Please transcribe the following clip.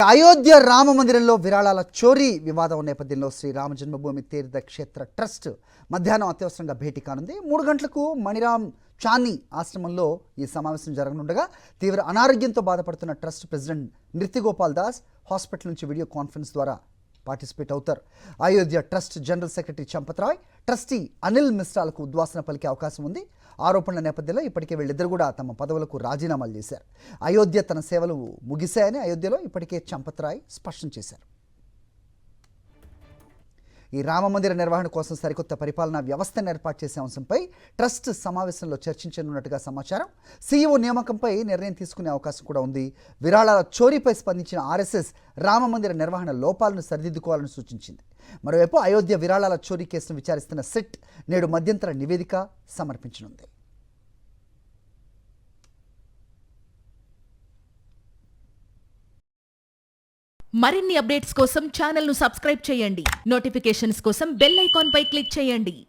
అయోధ్య రామ మందిరంలో విరాళాల చోరీ వివాదం నేపథ్యంలో శ్రీ రామ జన్మభూమి తీర్థ క్షేత్ర ట్రస్ట్ మధ్యాహ్నం అత్యవసరంగా భేటీ కానుంది. 3 గంటలకు మణిరామ్ చానీ ఆశ్రమంలో ఈ సమావేశం జరగనుండగా తీవ్ర అనారోగ్యంతో బాధపడుతున్న trust president Nritya Gopal Das hospital నుంచి వీడియో కాన్ఫరెన్స్ ద్వారా పార్టిసిపేట్ అవుతారు. Ayodhya trust general secretary Champat Rai, trustee Anil మిశ్రాలకు ఉద్వాసన పలికే అవకాశం ఉంది. ఆరోపణల నేపథ్యంలో ఇప్పటికే వీళ్ళిద్దరు కూడా తమ పదవులకు రాజీనామాలు చేశారు. అయోధ్య తన సేవలు ముగిశాయని అయోధ్యలో ఇప్పటికే చంపతరాయ్ స్పష్టం చేశారు. ఈ రామమందిర నిర్వహణ కోసం సరికొత్త పరిపాలనా వ్యవస్థను ఏర్పాటు చేసే అంశంపై ట్రస్ట్ సమావేశంలో చర్చించనున్నట్టుగా సమాచారం. సీఈఓ నియామకంపై నిర్ణయం తీసుకునే అవకాశం కూడా ఉంది. విరాళాల చోరీపై స్పందించిన ఆర్ఎస్ఎస్ రామమందిర నిర్వహణ లోపాలను సరిదిద్దుకోవాలని సూచించింది. మరోవైపు అయోధ్య విరాళాల చోరీ కేసును విచారిస్తున్న సిట్ నేడు మధ్యంతర నివేదిక సమర్పించనుంది. మరిన్ని అప్డేట్స్ కోసం ఛానల్ను సబ్స్క్రైబ్ చేయండి. నోటిఫికేషన్స్ కోసం బెల్ ఐకాన్ పై క్లిక్ చేయండి.